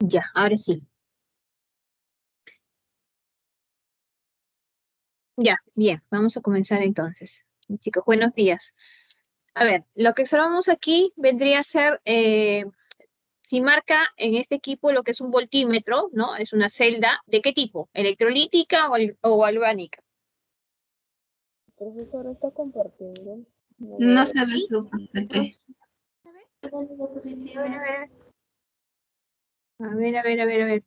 Ya, ahora sí. Ya, bien, vamos a comenzar entonces. Chicos, buenos días. A ver, lo que observamos aquí vendría a ser, si marca en este equipo lo que es un voltímetro, ¿no? Es una celda, ¿de qué tipo? ¿Electrolítica o galvánica? El profesor está compartiendo. No se ve ¿Sí? su PPT. A ver, a ver, a ver. A ver, a ver, a ver.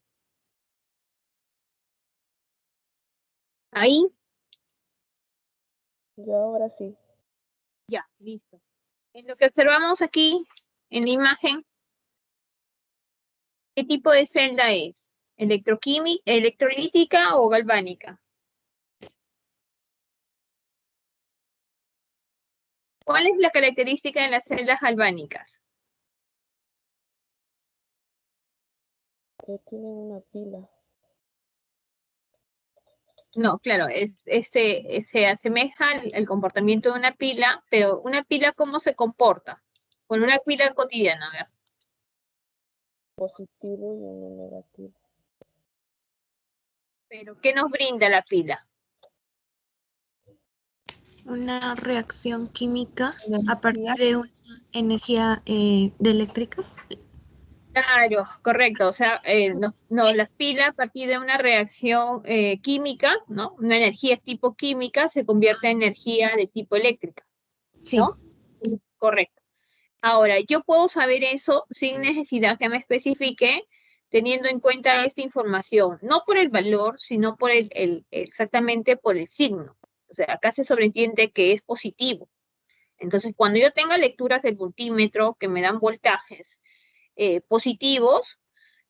Ahí, Ya, ahora sí. ya, listo. En lo que observamos aquí, en la imagen, ¿qué tipo de celda es? ¿Electroquímica, electrolítica o galvánica? ¿Cuál es la característica de las celdas galvánicas? Que tienen una pila. No, claro, se asemeja al comportamiento de una pila, pero una pila, ¿cómo se comporta? Con una pila cotidiana, a ver. Positivo y uno negativo. Pero, ¿qué nos brinda la pila? Una reacción química a partir de una energía de eléctrica. Claro, correcto. O sea, las pilas a partir de una reacción química, ¿no? Una energía tipo química se convierte en energía de tipo eléctrica, Sí. ¿no? Correcto. Ahora, yo puedo saber eso sin necesidad que me especifique, teniendo en cuenta esta información, no por el valor, sino por exactamente por el signo. O sea, acá se sobreentiende que es positivo. Entonces, cuando yo tenga lecturas del voltímetro que me dan voltajes positivos,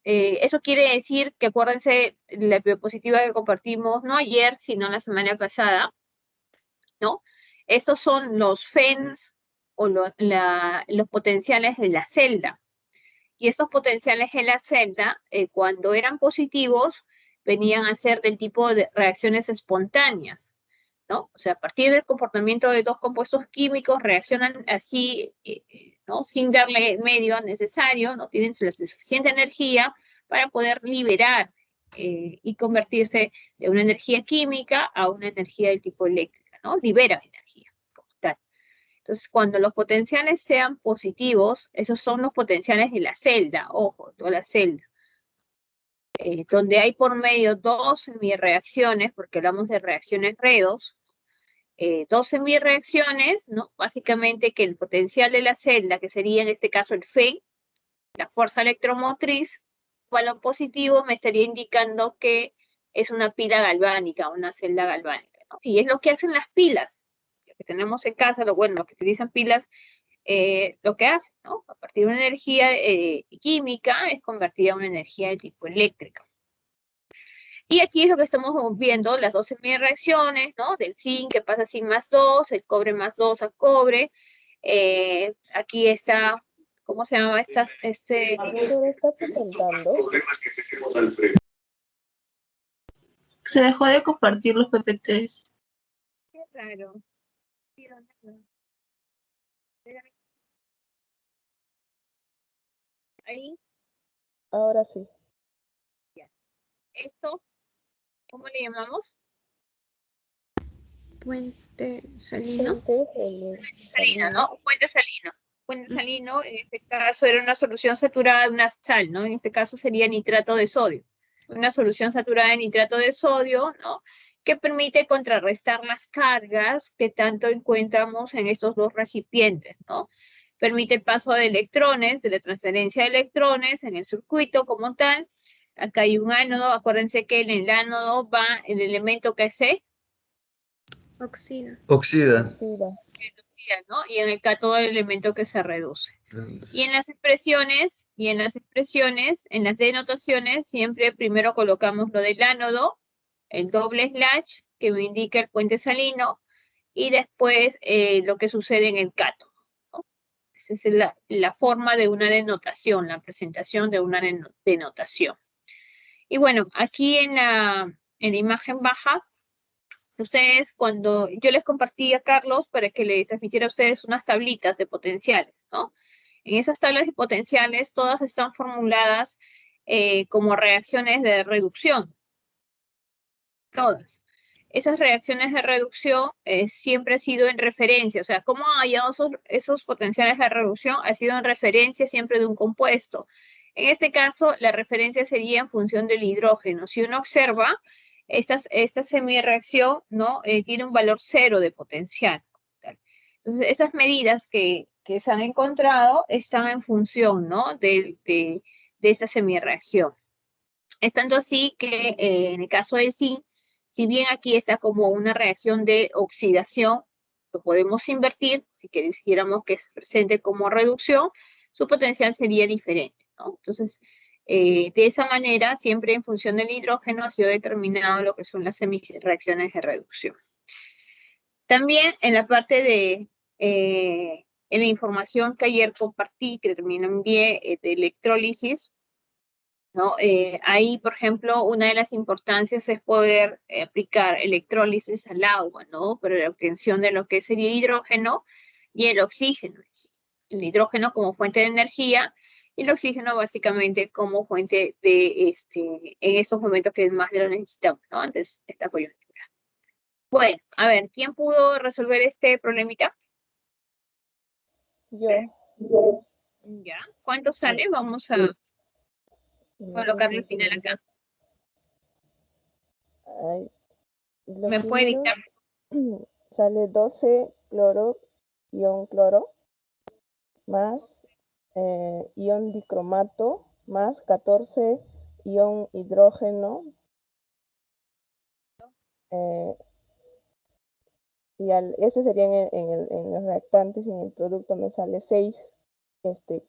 eso quiere decir que acuérdense la diapositiva que compartimos no ayer, sino la semana pasada, ¿no? Estos son los FENS o los potenciales de la celda. Y estos potenciales de la celda, cuando eran positivos, venían a ser del tipo de reacciones espontáneas, ¿no? O sea, a partir del comportamiento de dos compuestos químicos, reaccionan así, ¿no? Sin darle medio necesario, no tienen la suficiente energía para poder liberar y convertirse de una energía química a una energía del tipo eléctrica, ¿no? Liberan energía como tal. Entonces, cuando los potenciales sean positivos, esos son los potenciales de la celda, ojo, toda la celda, donde hay por medio dos semireacciones, porque hablamos de reacciones redos, dos semireacciones, ¿no? Básicamente que el potencial de la celda, que sería en este caso el Fe, la fuerza electromotriz, valor positivo me estaría indicando que es una pila galvánica, una celda galvánica, ¿no? Y es lo que hacen las pilas, que tenemos en casa, los que utilizan pilas, lo que hacen, ¿no? A partir de una energía química es convertida a una energía de tipo eléctrico. Y aquí es lo que estamos viendo, las dos semireacciones, ¿no? Del zinc que pasa zinc más 2, el cobre más 2 a cobre. Aquí está, ¿cómo se llama? ¿Estás presentando? Se dejó de compartir los PPTs. Qué raro. Ahí, Ahora sí. ya. Esto, ¿cómo le llamamos? Puente salino. Salino, ¿no? Un puente salino. Puente salino, en este caso, era una solución saturada de una sal, ¿no? En este caso sería nitrato de sodio. Una solución saturada de nitrato de sodio, ¿no? Que permite contrarrestar las cargas que tanto encontramos en estos dos recipientes, ¿no? Permite el paso de electrones, de la transferencia de electrones en el circuito como tal. Acá hay un ánodo, acuérdense que en el ánodo va el elemento que es Oxida. Oxida. ¿no? Y en el cátodo el elemento que se reduce. Y en las expresiones, en las denotaciones, siempre primero colocamos lo del ánodo, el doble slash, que me indica el puente salino, y después lo que sucede en el cátodo, ¿no? Esa es la forma de una denotación, la presentación de una denotación. Y bueno, aquí en la imagen baja, ustedes, cuando yo les compartí a Carlos para que le transmitiera a ustedes unas tablitas de potenciales, ¿no? En esas tablas de potenciales todas están formuladas como reacciones de reducción. Todas. Esas reacciones de reducción siempre ha sido en referencia, o sea, cómo han hallado esos potenciales de reducción ha sido en referencia siempre de un compuesto. En este caso, la referencia sería en función del hidrógeno. Si uno observa, esta semireacción, ¿no? Tiene un valor 0 de potencial. Entonces, esas medidas que se han encontrado están en función, ¿no? de esta semireacción. Es tanto así que en el caso del zinc, si bien aquí está como una reacción de oxidación, lo podemos invertir, si quisiéramos que se presente como reducción, su potencial sería diferente, ¿no? Entonces, de esa manera, siempre en función del hidrógeno ha sido determinado lo que son las semireacciones de reducción. También en la parte de, en la información que ayer compartí, que también envié de electrólisis, ¿no? Ahí, por ejemplo, una de las importancias es poder aplicar electrólisis al agua, ¿no? Para la obtención de lo que sería el hidrógeno y el oxígeno. El hidrógeno como fuente de energía y el oxígeno básicamente como fuente de, en estos momentos que más lo necesitamos, ¿no? Antes esta coyuntura. Bueno, a ver, ¿quién pudo resolver este problemita? Yo. Ya, ¿cuánto sale? Vamos a colocarle al final acá. Ay, lo ¿Me puede primero, dictar? sale 12 cloro, ion cloro, más ion dicromato, más 14 ion hidrógeno, y ese sería en los reactantes, y en el producto me sale 6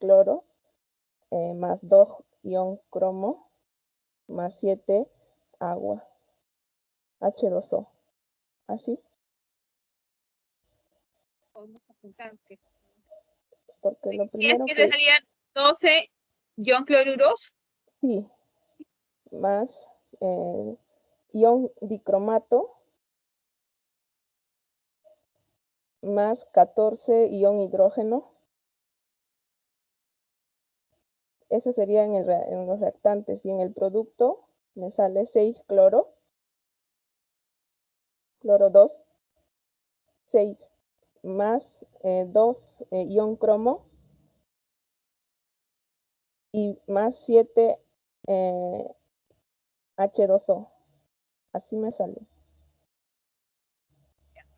cloro, más 2 ion cromo, más 7 agua, H2O, así, Podemos apuntar que porque lo si es primero que que, dejaría 12 ion cloruros, sí, más ion dicromato, más 14 ion hidrógeno. Eso sería en los reactantes, y en el producto me sale 6 cloro, cloro 2, 6 más 2 ion cromo, y más 7 H2O. Así me sale.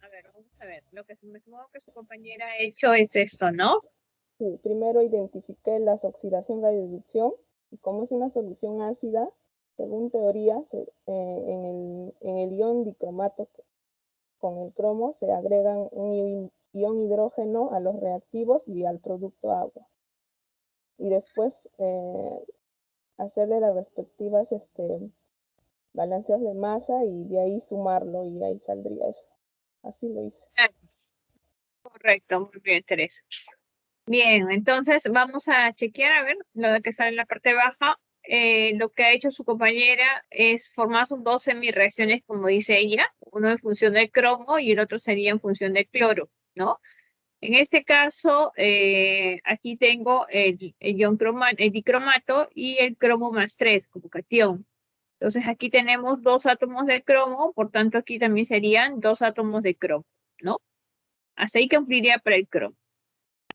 a ver, vamos a ver, lo que me supongo que su compañera ha hecho es esto, ¿no? Sí, primero identifiqué la oxidación radioducción, y como es una solución ácida, según teoría, en el ion dicromato con el cromo se agregan un ion hidrógeno a los reactivos y al producto agua. Y después hacerle las respectivas balanceos de masa, y de ahí sumarlo, y ahí saldría eso. Así lo hice. Ah, correcto, muy bien, Teresa. Bien, entonces vamos a chequear, a ver, lo de que sale en la parte baja. Lo que ha hecho su compañera es formar sus dos semireacciones, como dice ella, uno en función del cromo y el otro sería en función del cloro, ¿no? En este caso, aquí tengo el dicromato y el cromo más 3 como cation. Entonces aquí tenemos 2 átomos de cromo, por tanto aquí también serían 2 átomos de cromo, ¿no? Hasta ahí cumpliría para el cromo.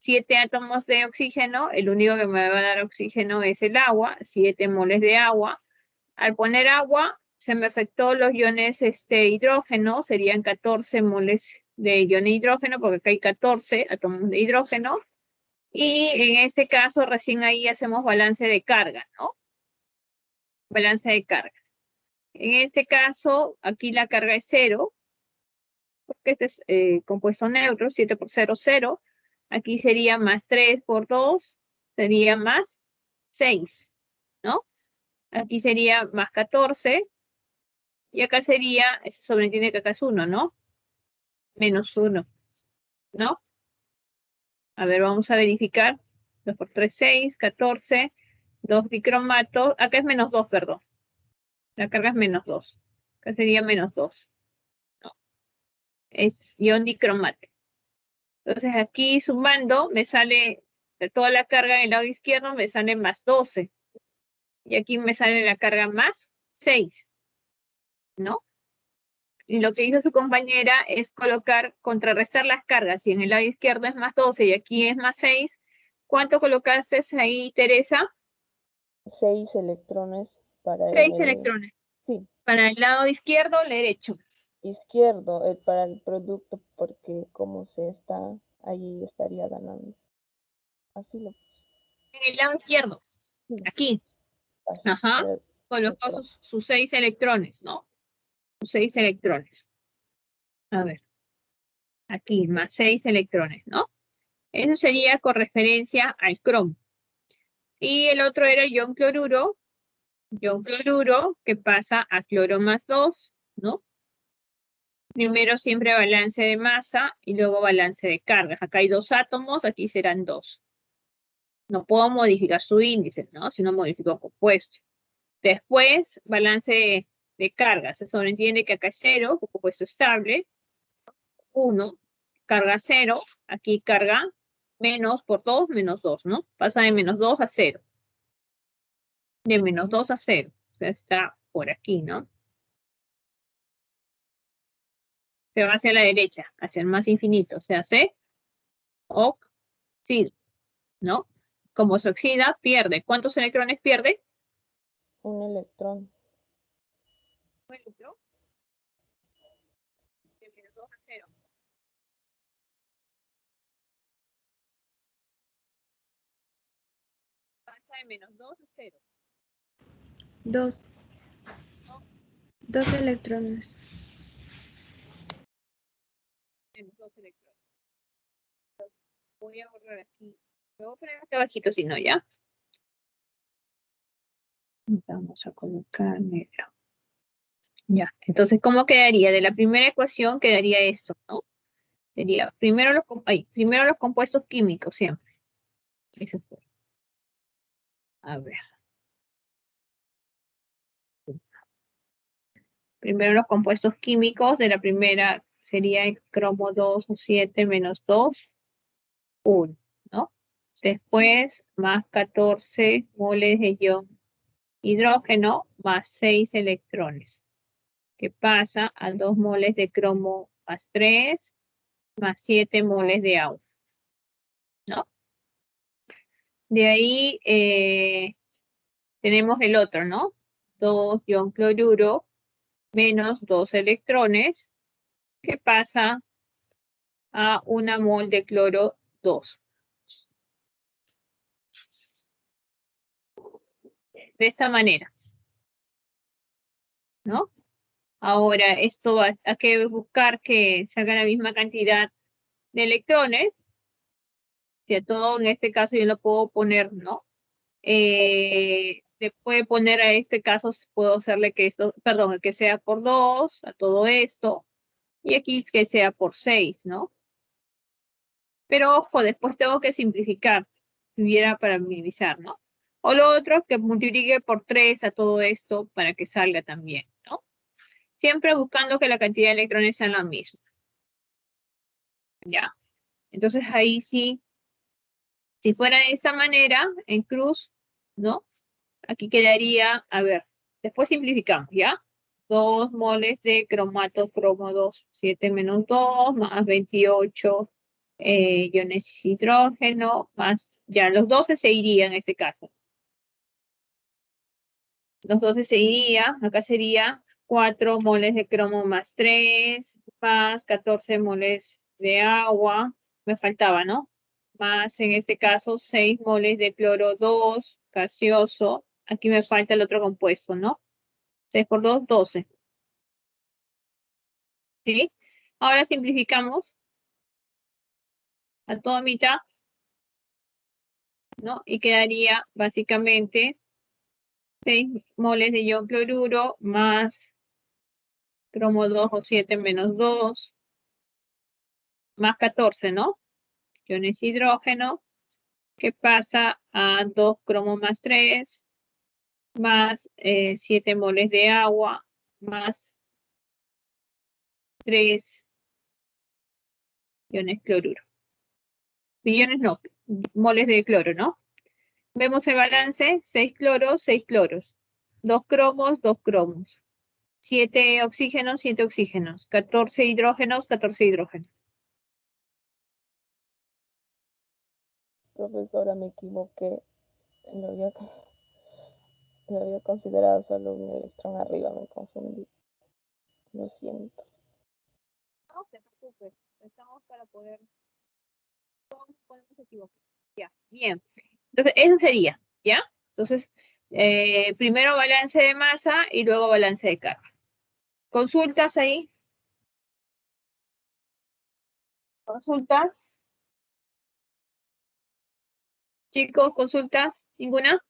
7 átomos de oxígeno, el único que me va a dar oxígeno es el agua, 7 moles de agua. Al poner agua, se me afectó los iones hidrógeno, serían 14 moles de iones hidrógeno, porque acá hay 14 átomos de hidrógeno. Y en este caso, recién ahí hacemos balance de carga, ¿no? Balance de cargas. En este caso, aquí la carga es 0, porque este es compuesto neutro, 7 por 0, 0. Aquí sería más 3 por 2, sería más 6, ¿no? Aquí sería más 14, y acá sería, se sobreentiende que acá es 1, ¿no? Menos 1, ¿no? A ver, vamos a verificar. 2 por 3, 6, 14, 2 dicromato, acá es menos 2, perdón. La carga es menos 2. Acá sería menos 2. ¿No? Es ion dicromato. Entonces aquí sumando me sale de toda la carga en el lado izquierdo, me sale más 12. Y aquí me sale la carga más 6, ¿no? Y lo que hizo su compañera es contrarrestar las cargas. Si en el lado izquierdo es más 12 y aquí es más 6, ¿cuánto colocaste ahí, Teresa? 6 electrones para 6 electrones. Sí, ¿Para el lado izquierdo o derecho? izquierdo, para el producto, porque como se está, ahí estaría ganando. Así lo puse. En el lado izquierdo, Sí, aquí. así, Ajá. Colocó sus 6 electrones, ¿no? Sus 6 electrones. A ver. Aquí, más 6 electrones, ¿no? Eso sería con referencia al cromo. Y el otro era el ion cloruro que pasa a cloro más 2, ¿no? Primero siempre balance de masa y luego balance de cargas. Acá hay 2 átomos, aquí serán 2. No puedo modificar su índice, ¿no? Si no modifico compuesto. Después, balance de cargas. Se sobreentiende que acá es 0, compuesto estable. 1, carga 0. Aquí carga menos por 2, menos 2, ¿no? Pasa de menos 2 a 0. De menos 2 a 0. O sea, está por aquí, ¿no? Se va hacia la derecha, hacia el más infinito. Se hace oxida, ¿no? Como se oxida, pierde. ¿Cuántos electrones pierde? Un electrón. Un electrón. De menos 2 a 0. Pasa de menos 2 a 0. 2. 2 electrones. Menos 2 electrones. Voy a borrar aquí. Lo voy a poner aquí abajito, si no, ¿ya? Vamos a colocar negro. Ya, entonces, ¿cómo quedaría? De la primera ecuación quedaría esto, ¿no? Sería primero los compuestos químicos, siempre. Eso fue. A ver. Primero los compuestos químicos de la primera sería el cromo 2 o 7 menos 2, 1, ¿no? Después, más 14 moles de ion hidrógeno más 6 electrones, que pasa a 2 moles de cromo más 3 más 7 moles de agua, ¿no? De ahí tenemos el otro, ¿no? 2 ion cloruro menos 2 electrones, que pasa a 1 mol de cloro 2. De esta manera, ¿no? Ahora, esto hay que buscar que salga la misma cantidad de electrones. Si a todo en este caso yo lo puedo poner, ¿no? Le puede poner a este caso, puedo hacerle que esto, perdón, que sea por 2 a todo esto. Y aquí que sea por 6, ¿no? Pero ojo, después tengo que simplificar, si hubiera para minimizar, ¿no? O lo otro, que multiplique por 3 a todo esto para que salga también, ¿no? Siempre buscando que la cantidad de electrones sea la misma. ¿Ya? Entonces ahí sí, si fuera de esta manera, en cruz, ¿no? Aquí quedaría, a ver, después simplificamos, ¿ya? 2 moles de cromato cromo 2, 7 menos 2, más 28 iones hidrógeno, más, ya los 12 se irían en este caso. Los 12 se iría, acá sería 4 moles de cromo más 3, más 14 moles de agua, me faltaba, ¿no? Más en este caso 6 moles de cloro 2, gaseoso, aquí me falta el otro compuesto, ¿no? 6 por 2, 12. ¿Sí? Ahora simplificamos a toda mitad, ¿no? Y quedaría básicamente 6 moles de ion cloruro más cromo 2 o 7 menos 2, más 14, ¿no? Iones hidrógeno, que pasa a 2 cromo más 3, más 7 moles de agua, más 3 iones cloruro. Iones no, moles de cloro, ¿no? Vemos el balance, 6 cloros, 6 cloros. 2 cromos, 2 cromos. 7 oxígenos, 7 oxígenos. 14 hidrógenos, 14 hidrógenos. Profesora, me equivoqué. Lo había considerado solo un electrón arriba, me confundí. Lo siento. No te preocupes, estamos para poder. Todos podemos equivocar. Ya, bien. Entonces, eso sería, ¿ya? Entonces, primero balance de masa y luego balance de carga. ¿Consultas ahí? ¿Consultas? Chicos, ¿consultas? ¿Ninguna?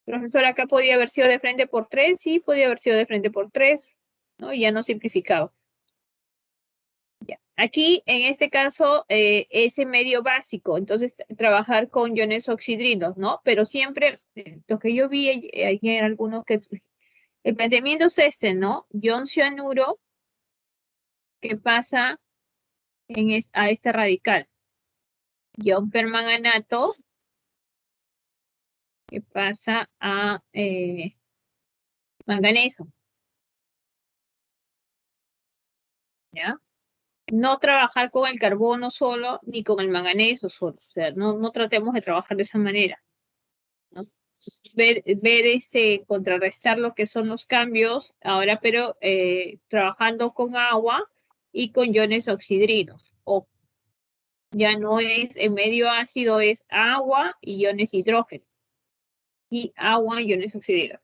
Profesor, acá podía haber sido de frente por 3, sí, podía haber sido de frente por 3, ¿no? Ya no simplificaba. Ya. Aquí, en este caso, es en medio básico, entonces trabajar con iones oxidrilos, ¿no? Pero siempre, lo que yo vi ayer, algunos que el planteamiento es este, ¿no? Ion cianuro que pasa a este radical. Ion permanganato que pasa a manganeso. ¿Ya? No trabajar con el carbono solo ni con el manganeso solo. O sea, no tratemos de trabajar de esa manera, ¿no? Ver contrarrestar lo que son los cambios ahora, pero trabajando con agua y con iones oxidrinos. O ya no es en medio ácido, es agua y iones hidrógeno. Y agua y iones oxidrinos.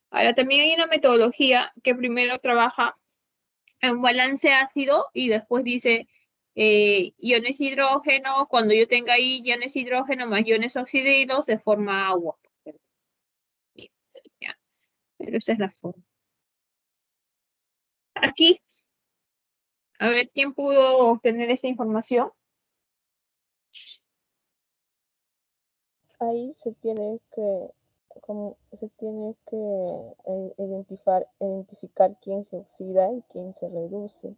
Ahora también hay una metodología que primero trabaja en balance ácido y después dice iones hidrógeno, cuando yo tenga ahí iones hidrógeno más iones oxidrilos, se forma agua. Bien, ya. Pero esa es la forma. Aquí, a ver, ¿quién pudo obtener esa información? Ahí se tiene que identificar quién se oxida y quién se reduce.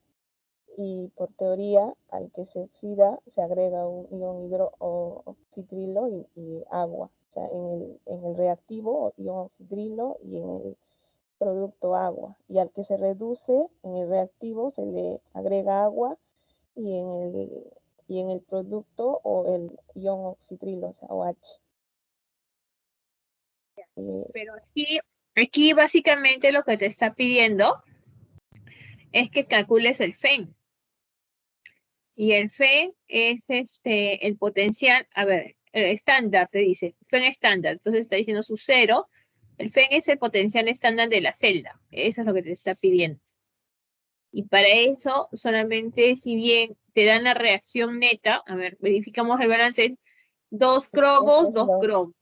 Y por teoría, al que se oxida se agrega un ion oxidrilo y agua. O sea, en el reactivo, ion oxidrilo y en el producto agua. Y al que se reduce, en el reactivo se le agrega agua y en el producto o el ion oxidrilo, o sea, OH. Pero aquí básicamente lo que te está pidiendo es que calcules el FEN. Y el FEN es el potencial, a ver, el estándar te dice, FEN estándar, entonces está diciendo su 0. El FEN es el potencial estándar de la celda, eso es lo que te está pidiendo. Y para eso, solamente si bien te dan la reacción neta, a ver, verificamos el balance, 2 cromos, 2 cromos,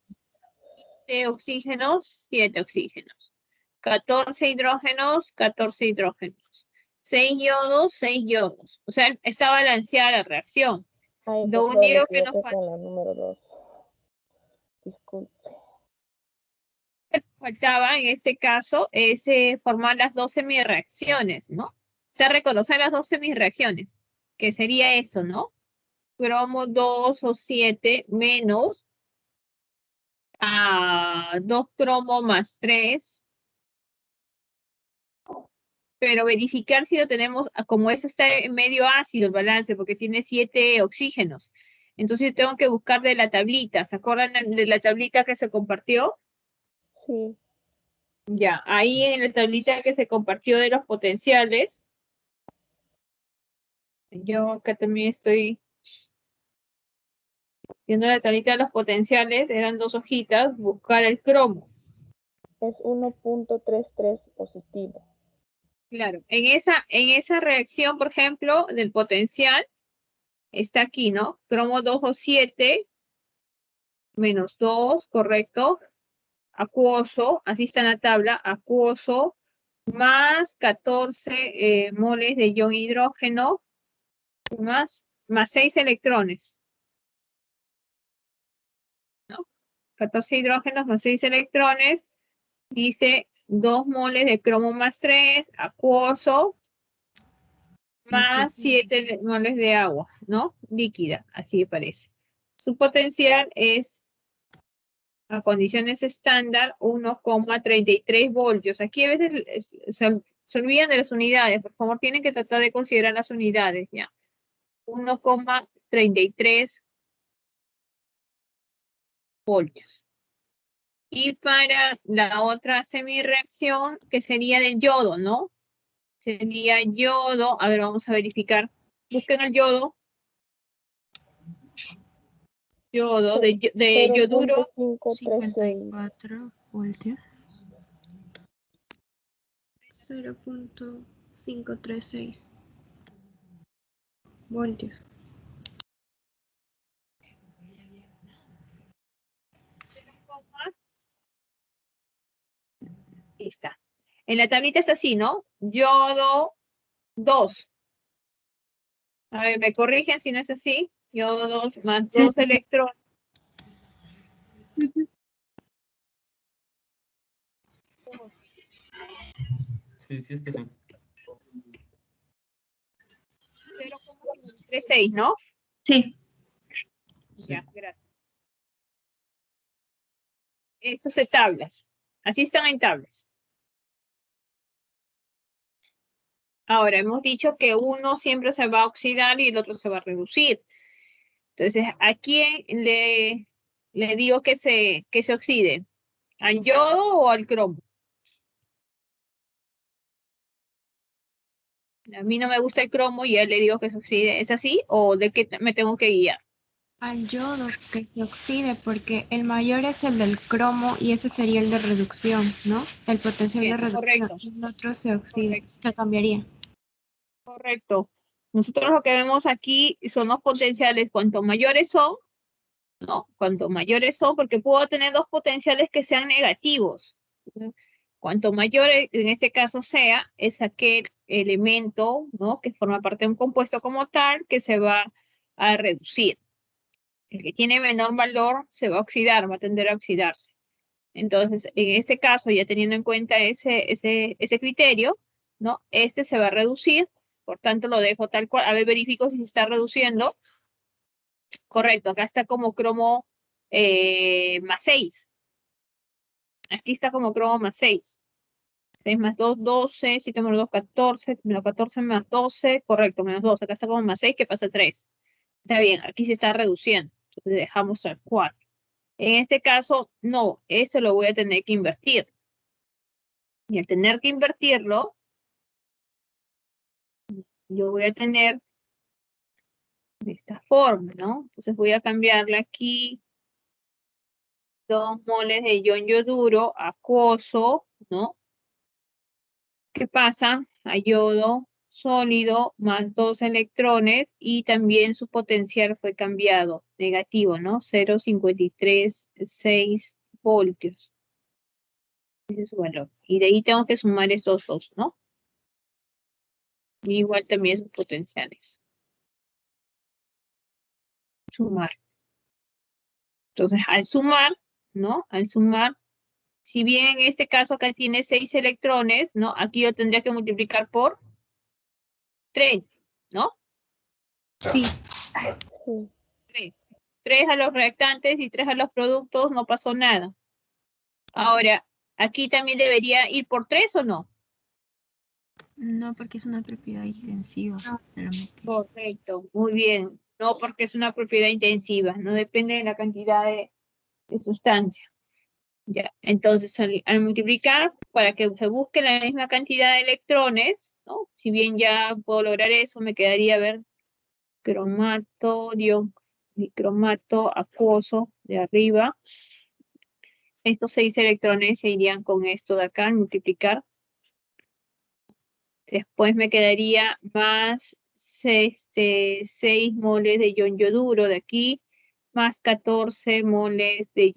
7 oxígenos, 7 oxígenos, 14 hidrógenos, 14 hidrógenos, 6 yodos, 6 yodos. O sea, está balanceada la reacción. Ay, Lo profesor, me único que nos equivoqué con la número 2. Disculpe. faltaba en este caso es formar las 2 semireacciones, ¿no? O sea, reconocer las 2 semireacciones, que sería esto, ¿no? Cromo 2 o 7 menos 2 cromo más 3. Pero verificar si lo tenemos, como eso está en medio ácido el balance, porque tiene 7 oxígenos. Entonces yo tengo que buscar de la tablita. ¿Se acuerdan de la tablita que se compartió? Sí. Ya, ahí en la tablita que se compartió de los potenciales, yo acá también estoy viendo la tablita de los potenciales, eran 2 hojitas, buscar el cromo. Es 1.33 positivo. Claro, en esa reacción, por ejemplo, del potencial, está aquí, ¿no? Cromo 2 o 7, menos 2, correcto. Acuoso, así está en la tabla, acuoso, más 14 moles de ion hidrógeno, más 6 electrones, ¿no? 14 hidrógenos más 6 electrones, dice 2 moles de cromo más 3, acuoso, más 7 moles de agua, ¿no? Líquida, así parece. Su potencial es, a condiciones estándar, 1,33 voltios. Aquí a veces se olvidan de las unidades. Por favor, tienen que tratar de considerar las unidades, ¿ya? 1,33 voltios. Y para la otra semireacción, que sería del yodo, ¿no? Sería yodo. A ver, vamos a verificar. Busquen el yodo. Yodo, de yoduro. 0.536. 54 voltios. 0.536 voltios. Ahí está. En la tablita es así, ¿no? Yodo 2. A ver, me corrigen si no es así. Yodo 2 más 2 electrones. Sí, sí, es que sí. 0,36, ¿no? Sí. Ya, gracias. Estos de tablas. Así están en tablas. Ahora, hemos dicho que uno siempre se va a oxidar y el otro se va a reducir. Entonces, ¿a quién le digo que se oxide? ¿Al yodo o al cromo? A mí no me gusta el cromo y a él le digo que se oxide. ¿Es así o de qué me tengo que guiar? Al yodo que se oxide, porque el mayor es el del cromo y ese sería el de reducción, ¿no? El potencial de Bien, reducción. correcto. Y el otro se oxide, Correcto. se cambiaría. Correcto. Nosotros lo que vemos aquí son los potenciales. Cuanto mayores son, ¿no? Cuanto mayores son, porque puedo tener dos potenciales que sean negativos. Cuanto mayor en este caso sea, es aquel elemento, ¿no? Que forma parte de un compuesto como tal, que se va a reducir. El que tiene menor valor se va a oxidar, va a tender a oxidarse. Entonces, en este caso, ya teniendo en cuenta ese criterio, ¿no? Este se va a reducir, por tanto lo dejo tal cual. A ver, verifico si se está reduciendo. Correcto, acá está como cromo más 6. Aquí está como cromo más 6. 6 más 2, 12, 7 menos 2, 14, menos 14 más 12, correcto, menos 2. Acá está como más 6, que pasa 3. Está bien, aquí se está reduciendo. Entonces dejamos al 4. En este caso, no, eso lo voy a tener que invertir. Y al tener que invertirlo, yo voy a tener de esta forma, ¿no? Entonces voy a cambiarle aquí 2 moles de ion yoduro acuoso, ¿no? ¿Qué pasa? A yodo sólido más 2 electrones y también su potencial fue cambiado, negativo, ¿no? 0,536 voltios. Ese es su valor. Y de ahí tengo que sumar estos dos, ¿no? Y igual también sus potenciales. Sumar. Entonces, al sumar, ¿no? Al sumar, si bien en este caso acá tiene 6 electrones, ¿no? Aquí yo tendría que multiplicar por 3, ¿no? Sí. Sí. 3. 3 a los reactantes y 3 a los productos, no pasó nada. Ahora, aquí también debería ir por 3 o no. No, porque es una propiedad intensiva. Correcto, muy bien. No, porque es una propiedad intensiva, no depende de la cantidad de sustancia. Ya, entonces al multiplicar, para que se busque la misma cantidad de electrones, ¿no? Si bien ya puedo lograr eso, me quedaría, a ver, cromato, dicromato acuoso de arriba. Estos 6 electrones se irían con esto de acá, al multiplicar. Después me quedaría más 6 moles de ion yoduro de aquí, más 14 moles de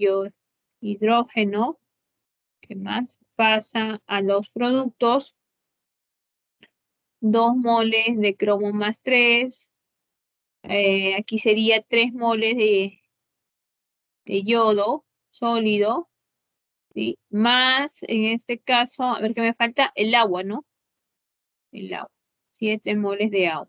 hidrógeno. ¿Qué más? Pasa a los productos. 2 moles de cromo más 3. Aquí sería 3 moles de yodo sólido. ¿Sí? Más, en este caso, a ver qué me falta, el agua, ¿no? El agua. 7 moles de agua.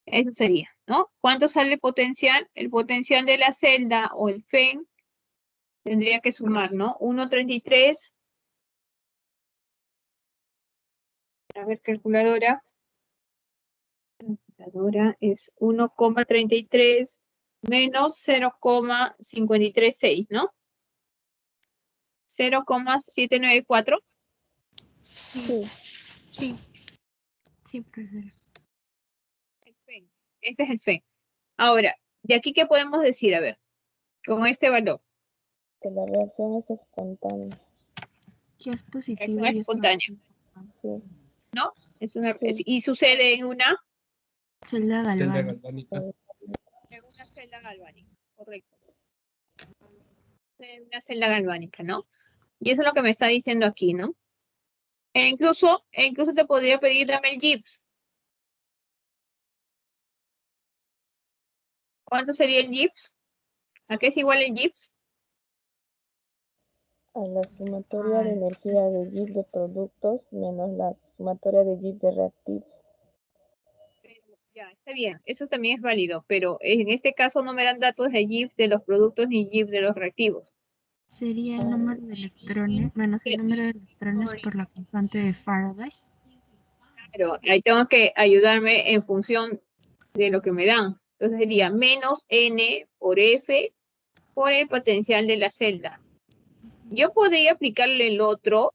Eso sería, ¿no? ¿Cuánto sale el potencial? El potencial de la celda o el FEN tendría que sumar, ¿no? 1,33. A ver, calculadora. Calculadora es 1,33 menos 0,536, ¿no? 0,794. Sí, sí, sí, profesora. El FEN. Ese es el FEN. Ahora, ¿de aquí qué podemos decir? A ver, con este valor. Que la reacción es espontánea. Ya es positivo. Reacción espontánea, Sí. ¿no? Es una, Sí. y sucede en una Celda Celda galvánica. galvánica. en una celda galvánica, correcto. En una celda galvánica, ¿no? Y eso es lo que me está diciendo aquí, ¿no? E incluso te podría pedir, dame el Gibbs. ¿Cuánto sería el Gibbs? ¿A qué es igual el Gibbs? A la sumatoria de energía de Gibbs de productos menos la sumatoria de Gibbs de reactivos. Ya, está bien, eso también es válido, pero en este caso no me dan datos de Gibbs de los productos ni Gibbs de los reactivos. Sería el número de electrones menos el número de electrones por la constante de Faraday. Pero ahí tengo que ayudarme en función de lo que me dan. Entonces sería menos N por F por el potencial de la celda. Yo podría aplicarle el otro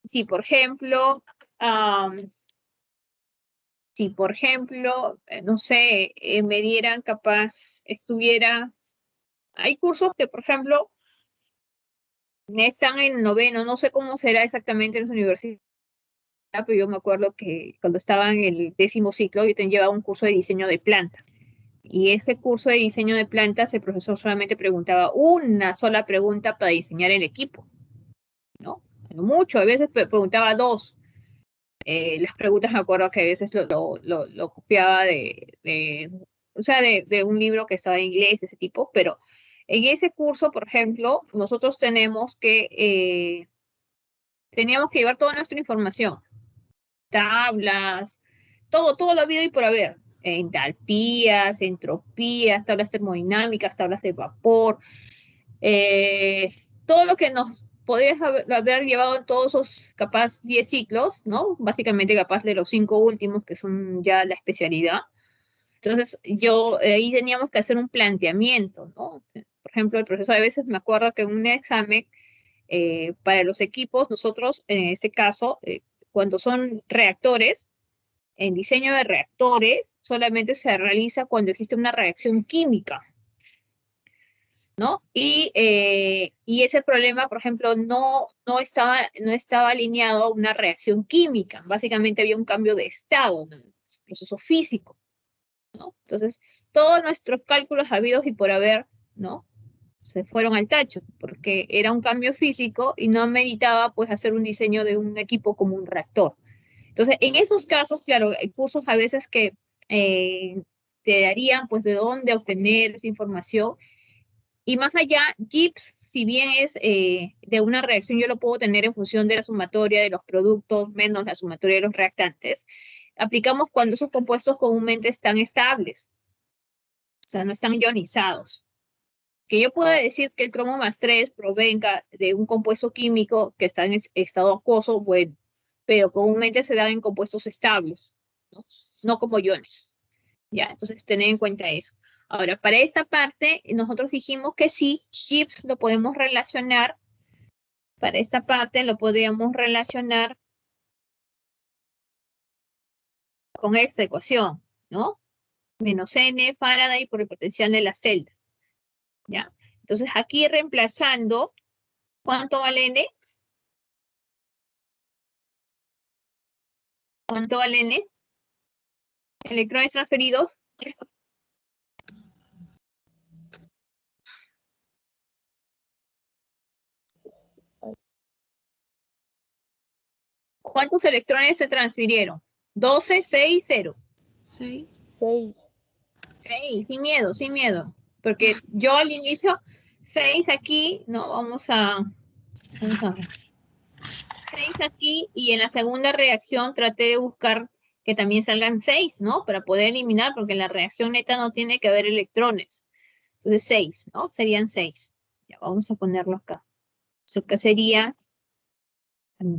si, por ejemplo, no sé, me dieran capaz, hay cursos que, por ejemplo, están en noveno, no sé cómo será exactamente en las universidades, pero yo me acuerdo que cuando estaba en el 10º ciclo, yo llevaba un curso de diseño de plantas. Y ese curso de diseño de plantas, el profesor solamente preguntaba una sola pregunta para diseñar el equipo, ¿no? Mucho, a veces preguntaba dos. Las preguntas me acuerdo que a veces lo copiaba de un libro que estaba en inglés, ese tipo, pero en ese curso, por ejemplo, nosotros teníamos que llevar toda nuestra información, tablas, todo lo habido y por haber, entalpías, entropías, tablas termodinámicas, tablas de vapor, todo lo que nos podrías haber llevado en todos esos capaz 10 ciclos, ¿no? Básicamente capaz de los 5 últimos, que son ya la especialidad. Entonces, ahí teníamos que hacer un planteamiento, ¿no? Por ejemplo, el profesor a veces me acuerdo que en un examen para los equipos, nosotros, en este caso, cuando son reactores, en diseño de reactores, solamente se realiza cuando existe una reacción química, ¿no? Y ese problema, por ejemplo, no estaba alineado a una reacción química. Básicamente había un cambio de estado, ¿no? Proceso físico, ¿no? Entonces, todos nuestros cálculos habidos y por haber, ¿no? Se fueron al tacho, porque era un cambio físico y no meritaba, pues, hacer un diseño de un equipo como un reactor. Entonces, en esos casos, claro, hay cursos a veces que te darían, pues, de dónde obtener esa información. Y más allá, Gibbs, si bien es de una reacción, yo lo puedo tener en función de la sumatoria de los productos menos la sumatoria de los reactantes. Aplicamos cuando esos compuestos comúnmente están estables, o sea, no están ionizados. Que yo pueda decir que el cromo más 3 provenga de un compuesto químico que está en estado acuoso, bueno, pero comúnmente se dan en compuestos estables, ¿no? No como iones. Ya, entonces tener en cuenta eso. Ahora, para esta parte, nosotros dijimos que sí, Gibbs lo podemos relacionar, para esta parte lo podríamos relacionar con esta ecuación, ¿no? Menos N Faraday por el potencial de la celda. ¿Ya? Entonces, aquí reemplazando, ¿cuánto vale N? ¿Cuánto vale N? Electrones transferidos. ¿Cuántos electrones se transfirieron? 12, 6, 0. 6. 6. Hey, sin miedo, sin miedo. Porque yo al inicio, 6 aquí, no, vamos a ver. 6 aquí y en la segunda reacción traté de buscar que también salgan 6, ¿no? Para poder eliminar, porque en la reacción neta no tiene que haber electrones. Entonces 6, ¿no? Serían 6. Ya vamos a ponerlo acá. Eso que sería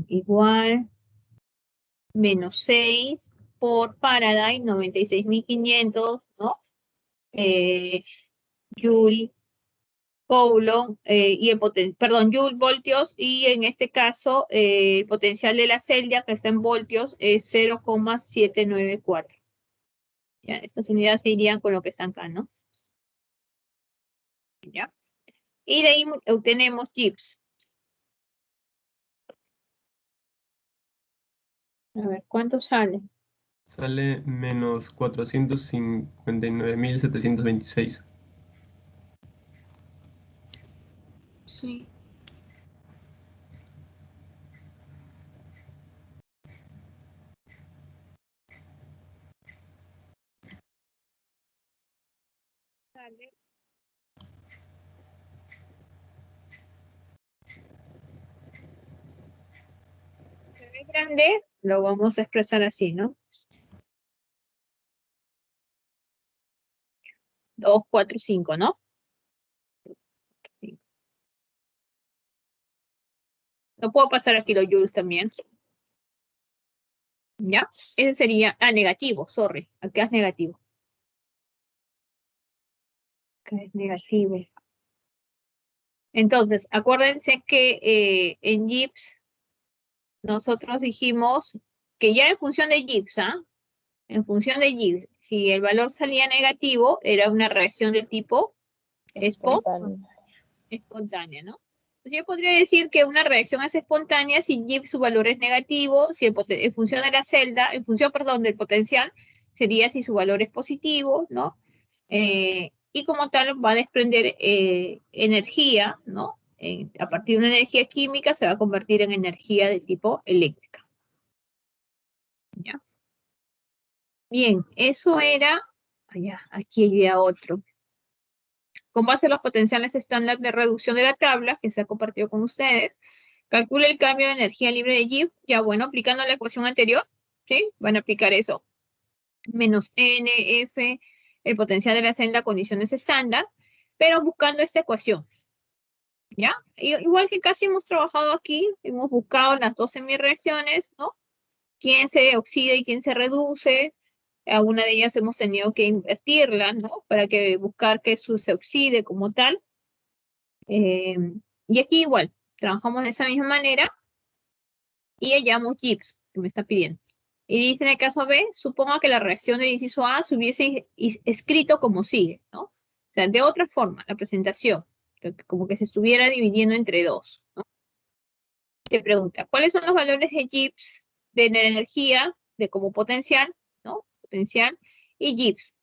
igual menos 6 por Faraday, 96.500, ¿no? Joule Coulomb y el Joule voltios, y en este caso el potencial de la celda que está en voltios es 0,794. Ya, estas unidades se irían con lo que están acá, ¿no? Ya. Y de ahí obtenemos Gibbs. A ver, ¿cuánto sale? Sale menos 459.726. Sí. Sale. Se ve grande, lo vamos a expresar así, ¿no? 2, 4, 5, ¿no? Sí. Lo puedo pasar aquí los joules también. ¿Ya? Ese sería, negativo, sorry. Acá es negativo. Acá es negativo. Entonces, acuérdense que en Gibbs nosotros dijimos que ya en función de Gibbs, ¿ah? En función de Gibbs, si el valor salía negativo, era una reacción del tipo Espontáneo. espontánea, ¿no? Entonces yo podría decir que una reacción es espontánea si Gibbs su valor es negativo, si en función de la celda, en función, perdón, del potencial, sería si su valor es positivo, ¿no? Y como tal va a desprender energía, ¿no? A partir de una energía química se va a convertir en energía de tipo eléctrica. ¿Ya? Bien, eso era, allá, aquí había otro. Con base en los potenciales estándar de reducción de la tabla que se ha compartido con ustedes, calcula el cambio de energía libre de Gibbs, ya bueno, aplicando la ecuación anterior, ¿sí? Van a aplicar eso. Menos NF, el potencial de la celda, condiciones estándar, pero buscando esta ecuación, ¿ya? Igual que casi hemos trabajado aquí, hemos buscado las dos semireacciones, ¿no? Quién se oxida y quién se reduce. A una de ellas hemos tenido que invertirla, ¿no? Para que buscar que se oxide como tal. Y aquí igual, trabajamos de esa misma manera y hallamos Gibbs, que me está pidiendo. Y dice en el caso B, suponga que la reacción del inciso A se hubiese escrito como sigue, ¿no? O sea, de otra forma, la presentación, como que se estuviera dividiendo entre dos, ¿no? Te pregunta, ¿cuáles son los valores de Gibbs de la energía, de como potencial, ¿no? Potencial, y Gibbs,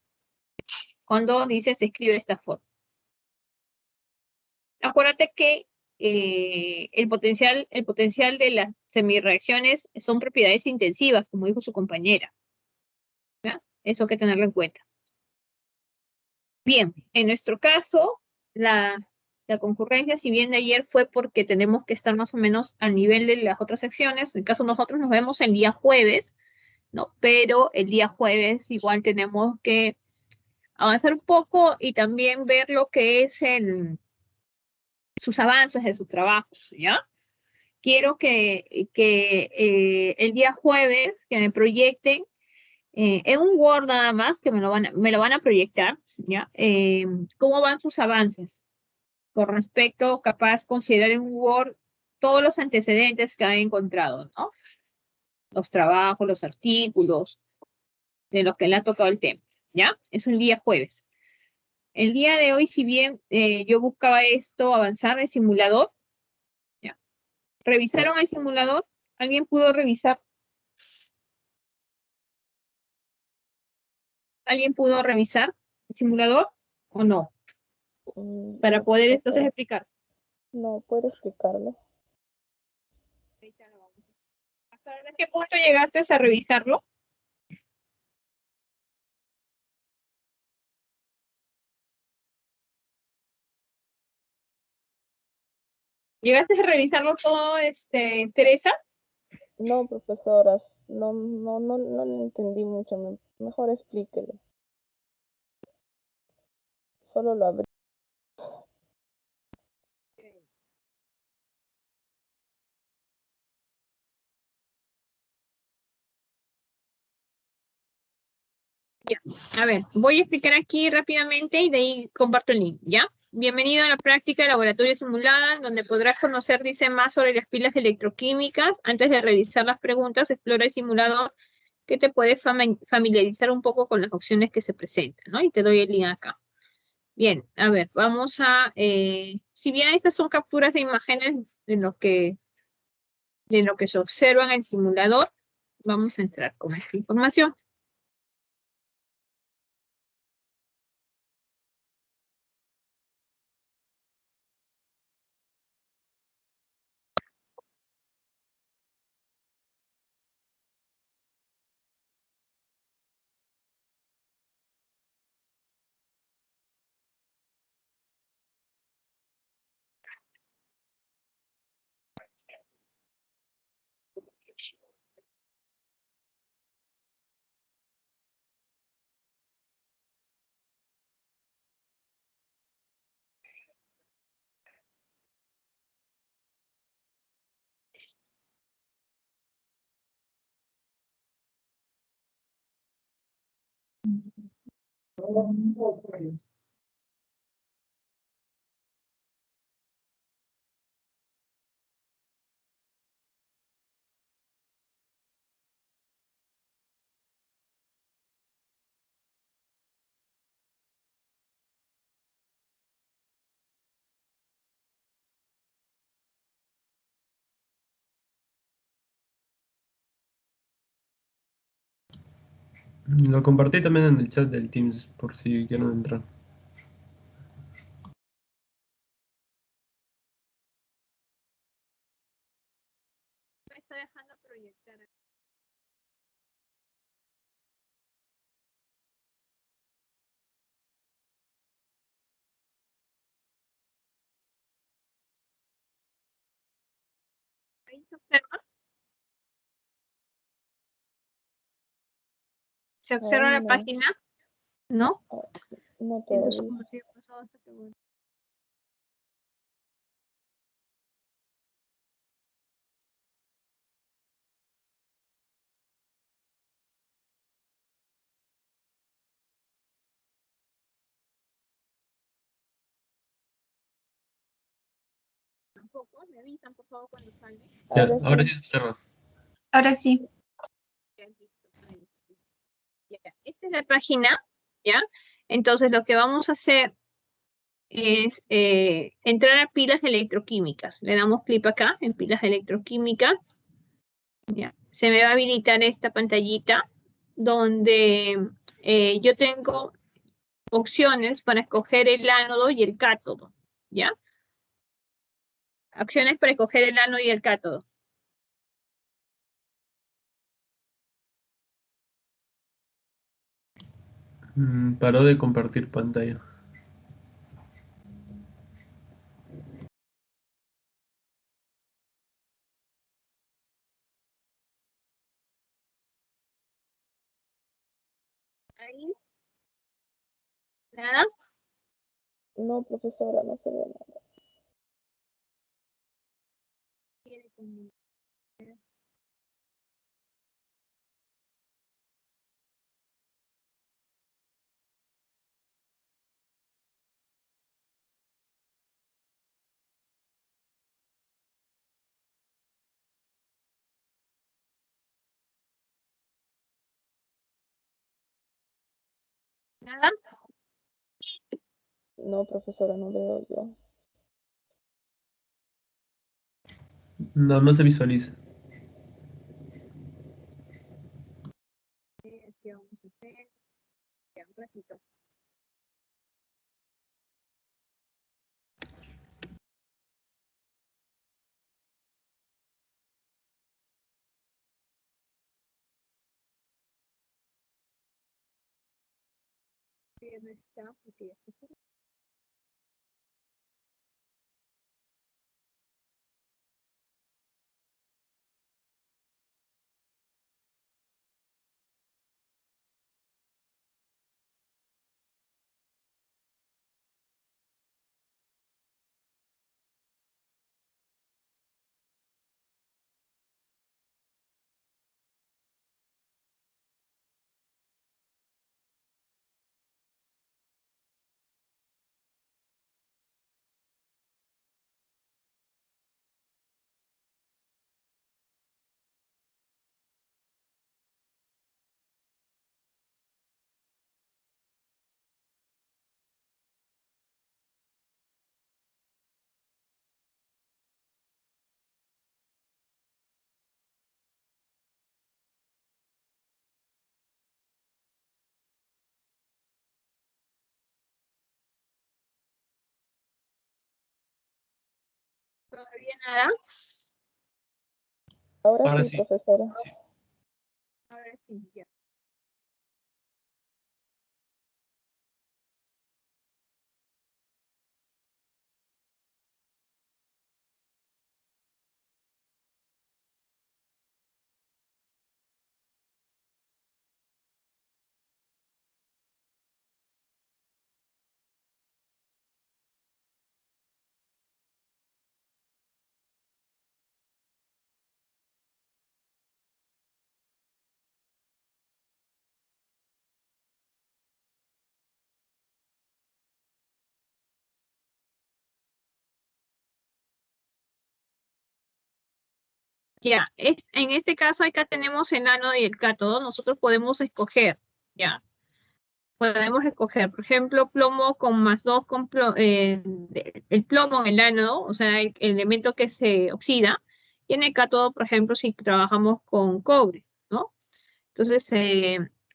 cuando dice se escribe de esta forma. Acuérdate que el potencial de las semirreacciones son propiedades intensivas, como dijo su compañera. ¿Ya? Eso hay que tenerlo en cuenta. Bien, en nuestro caso, la concurrencia, si bien de ayer fue porque tenemos que estar más o menos al nivel de las otras secciones, en el caso nosotros nos vemos el día jueves, ¿no? Pero el día jueves igual tenemos que avanzar un poco y también ver lo que es sus avances de sus trabajos, ¿ya? Quiero que el día jueves que me proyecten en un Word nada más, que me lo van a proyectar, ¿ya? ¿Cómo van sus avances? Con respecto, capaz, considerar en un Word todos los antecedentes que han encontrado, ¿no? Los trabajos, los artículos, de los que le ha tocado el tema, ¿ya? Es el día jueves. El día de hoy, si bien yo buscaba esto, avanzar el simulador, ¿ya? ¿Revisaron el simulador? ¿Alguien pudo revisar? ¿Alguien pudo revisar el simulador o no? Para poder entonces explicar. No, ¿puede explicarlo? ¿Hasta qué punto llegaste a revisarlo? ¿Llegaste a revisarlo todo, Teresa? No, profesoras, no lo entendí mucho. Mejor explíquelo. Solo lo abrí. Ya, a ver, voy a explicar aquí rápidamente y de ahí comparto el link, ¿ya? Bienvenido a la práctica de laboratorio simulada, donde podrás conocer, dice, más sobre las pilas electroquímicas. Antes de revisar las preguntas, explora el simulador que te puede familiarizar un poco con las opciones que se presentan, ¿no? Y te doy el link acá. Bien, a ver, vamos a, si bien estas son capturas de imágenes de lo que se observa en el simulador, vamos a entrar con esta información. Lo compartí también en el chat del Teams por si quieren entrar. Me está dejando proyectar. Ahí se observa. Se observa Ahí la no, página, ¿no? no Entonces, todavía. como si ha pasado hasta que vuelva. Tampoco, me avisan por favor cuando sale. Ya, Ahora ahora sí sí. se observa. Ahora sí. Ya, listo. Ahí. Ya, esta es la página, ¿ya? Entonces lo que vamos a hacer es entrar a pilas electroquímicas. Le damos clic acá en pilas electroquímicas. ¿Ya? Se me va a habilitar esta pantallita donde yo tengo opciones para escoger el ánodo y el cátodo, ¿ya? Acciones para escoger el ánodo y el cátodo. Paró de compartir pantalla. Ahí, nada. No, profesora, no se ve nada. Nada. No, profesora, no veo yo. No, no se visualiza. ¿Qué vamos a hacer? Ya, un ratito. No está, porque ya está. ¿Todavía nada? Ahora Sí, sí. profesora. Sí. Ahora sí, ya. Ya, en este caso acá tenemos el ánodo y el cátodo. Nosotros podemos escoger, ya. Podemos escoger, por ejemplo, plomo con +2, el plomo en el ánodo, o sea, el elemento que se oxida, y en el cátodo, por ejemplo, si trabajamos con cobre, ¿no? Entonces,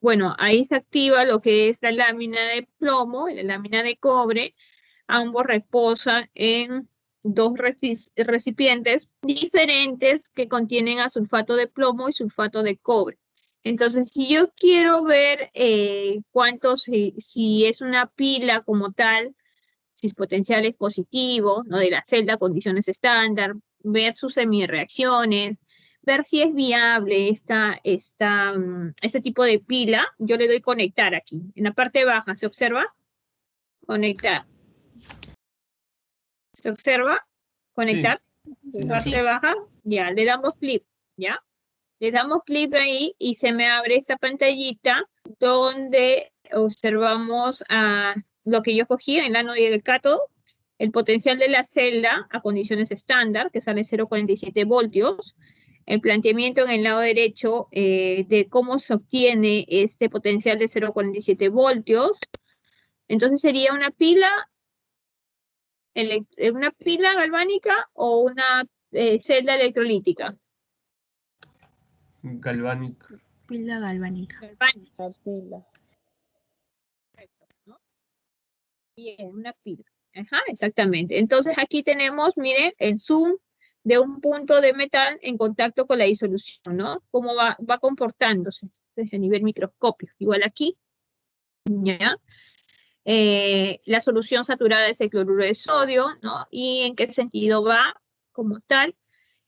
bueno, ahí se activa lo que es la lámina de plomo y la lámina de cobre. Ambos reposan en dos recipientes diferentes que contienen a sulfato de plomo y sulfato de cobre. Entonces, si yo quiero ver si es una pila como tal, si es potencial es positivo, ¿no? De la celda, condiciones estándar, ver sus semireacciones, ver si es viable este tipo de pila, yo le doy conectar aquí. En la parte baja, ¿se observa? Conectar. ¿Se observa? Conectar. Sí, sí. Parte baja, ya, le damos clic, ¿ya? Le damos clic ahí y se me abre esta pantallita donde observamos lo que yo cogí, el ánodo y el cátodo, el potencial de la celda a condiciones estándar, que sale 0,47 voltios, el planteamiento en el lado derecho de cómo se obtiene este potencial de 0,47 voltios. Entonces sería una pila galvánica o una celda electrolítica. Galvánica. Pila galvánica. Galvánica, La pila. correcto, ¿no? Bien, una pila. Ajá, exactamente. Entonces aquí tenemos, miren, el zoom de un punto de metal en contacto con la disolución, ¿no? Cómo va comportándose desde a nivel microscópico. Igual aquí, ¿ya? La solución saturada es el cloruro de sodio, ¿no? Y en qué sentido va como tal.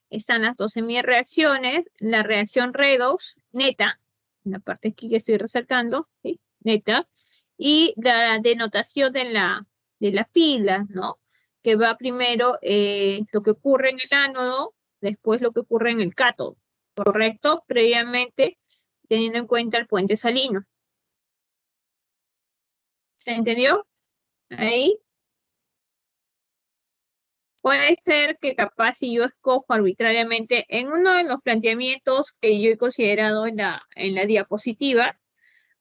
Están las dos semireacciones, la reacción redox neta, en la parte aquí que estoy resaltando, ¿sí? Neta, y la denotación de la pila, ¿no? Que va primero lo que ocurre en el ánodo, después lo que ocurre en el cátodo, ¿correcto? Previamente teniendo en cuenta el puente salino. ¿Se entendió? Ahí. Puede ser que capaz si yo escojo arbitrariamente en uno de los planteamientos que yo he considerado en la diapositiva,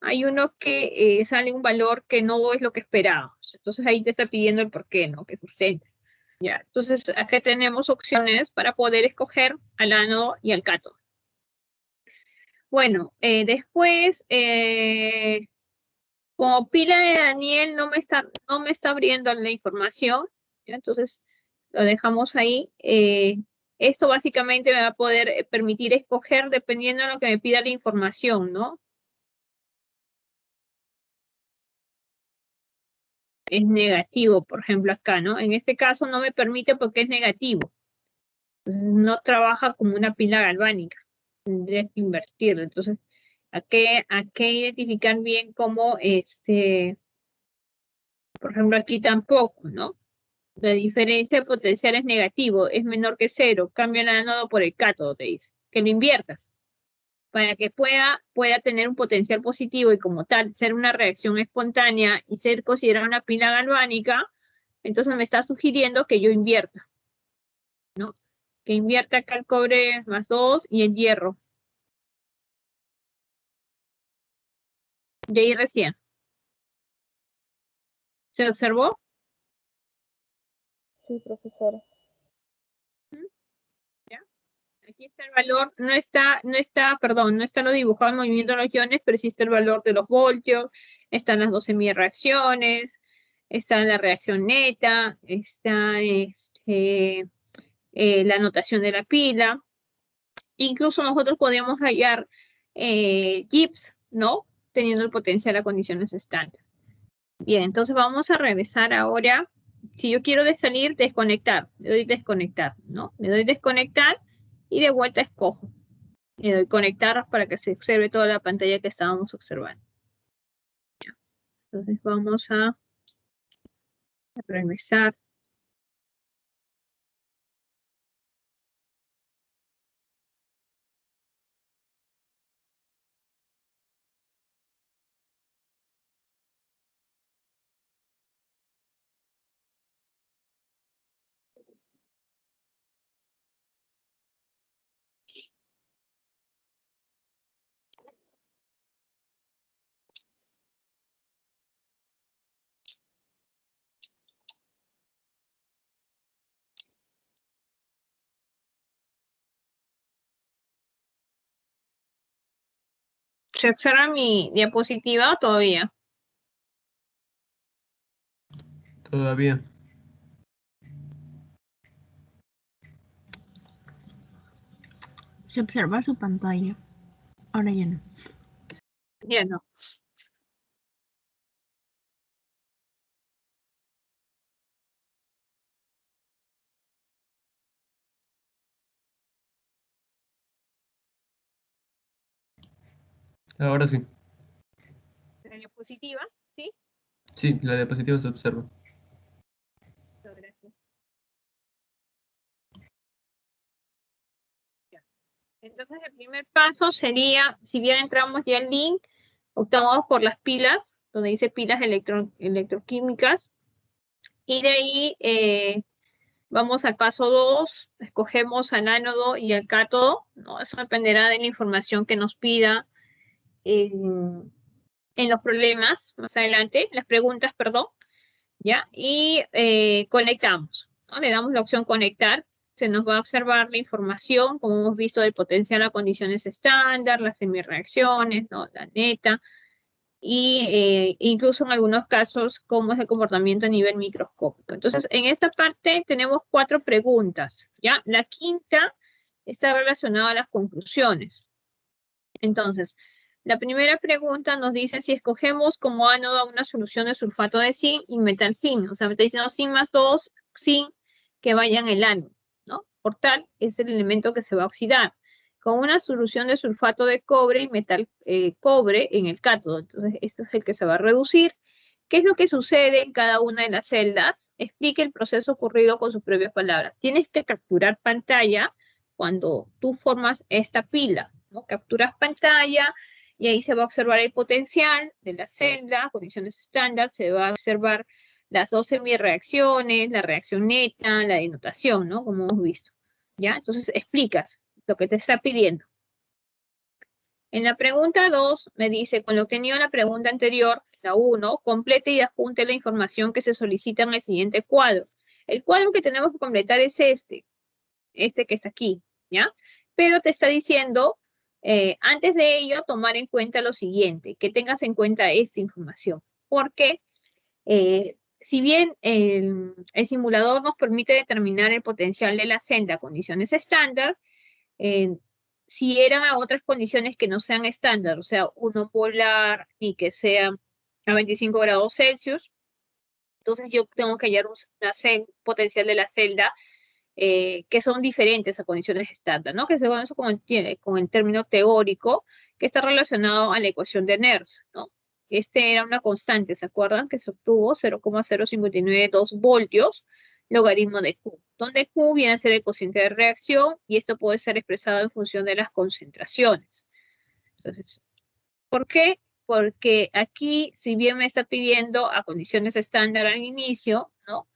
hay uno que sale un valor que no es lo que esperábamos. Entonces ahí te está pidiendo el por qué, ¿no? Que sustente. Ya. Entonces acá tenemos opciones para poder escoger al ánodo y al cátodo. Bueno, después, como pila de Daniel no me está abriendo la información, ¿ya? Entonces lo dejamos ahí. Esto básicamente me va a poder permitir escoger dependiendo de lo que me pida la información, ¿no? Es negativo, por ejemplo, acá, ¿no? En este caso no me permite porque es negativo. No trabaja como una pila galvánica. Tendría que invertirlo. Entonces, hay que identificar bien cómo, por ejemplo, aquí tampoco, ¿no? La diferencia de potencial es negativo, es menor que 0. Cambia el ánodo por el cátodo, te dice. Que lo inviertas para que pueda tener un potencial positivo y como tal ser una reacción espontánea y ser considerada una pila galvánica. Entonces me está sugiriendo que yo invierta, ¿no? Que invierta acá el cobre +2 y el hierro. De ahí recién. ¿Se observó? Sí, profesora. Aquí está el valor, no está lo dibujado en movimiento de los iones, pero sí está el valor de los voltios, están las 12 semireacciones, está la reacción neta, está la anotación de la pila. Incluso nosotros podemos hallar JIPs, ¿no? Teniendo el potencial a condiciones estándar. Bien, entonces vamos a regresar ahora. Si yo quiero salir, desconectar. Le doy desconectar, ¿no? Le doy desconectar y de vuelta escojo. Le doy conectar para que se observe toda la pantalla que estábamos observando. Entonces vamos a regresar. ¿Se observa mi diapositiva o todavía? Todavía. Se observa su pantalla. Ahora ya no. Ya no. Ahora sí. La diapositiva, ¿sí? Sí, la diapositiva se observa. Gracias. Ya. Entonces el primer paso sería, si bien entramos ya al link, optamos por las pilas, donde dice pilas electroquímicas, y de ahí vamos al paso 2, escogemos al ánodo y al cátodo, ¿no? Eso dependerá de la información que nos pida en los problemas más adelante, las preguntas, perdón, ¿ya? Y conectamos, ¿no? Le damos la opción conectar, se nos va a observar la información, como hemos visto, del potencial a condiciones estándar, las semireacciones, ¿no? La neta, y incluso en algunos casos, cómo es el comportamiento a nivel microscópico. Entonces, en esta parte tenemos 4 preguntas, ¿ya? La quinta está relacionada a las conclusiones. Entonces, la primera pregunta nos dice si escogemos como ánodo una solución de sulfato de zinc y metal zinc. O sea, me está diciendo zinc más 2, zinc, que vaya en el ánodo, ¿no? Por tal, es el elemento que se va a oxidar. Con una solución de sulfato de cobre y metal cobre en el cátodo. Entonces, este es el que se va a reducir. ¿Qué es lo que sucede en cada una de las celdas? Explique el proceso ocurrido con sus propias palabras. Tienes que capturar pantalla cuando tú formas esta pila, ¿no? Capturas pantalla y ahí se va a observar el potencial de la celda, condiciones estándar, se va a observar las 2 semireacciones, la reacción neta, la denotación, ¿no? Como hemos visto, ¿ya? Entonces explicas lo que te está pidiendo. En la pregunta 2 me dice, con lo obtenido en la pregunta anterior, la 1, complete y adjunte la información que se solicita en el siguiente cuadro. El cuadro que tenemos que completar es este que está aquí, ¿ya? Pero te está diciendo, antes de ello, tomar en cuenta lo siguiente, que tengas en cuenta esta información. Porque si bien el simulador nos permite determinar el potencial de la celda a condiciones estándar, si eran a otras condiciones que no sean estándar, o sea, 1 polar y que sea a 25 grados Celsius, entonces yo tengo que hallar potencial de la celda que son diferentes a condiciones estándar, ¿no? Que se conoce con el término teórico que está relacionado a la ecuación de Nernst, ¿no? Este era una constante, ¿se acuerdan? Que se obtuvo 0,0592 voltios logaritmo de Q, donde Q viene a ser el cociente de reacción y esto puede ser expresado en función de las concentraciones. Entonces, ¿por qué? Porque aquí, si bien me está pidiendo a condiciones estándar al inicio, ¿no?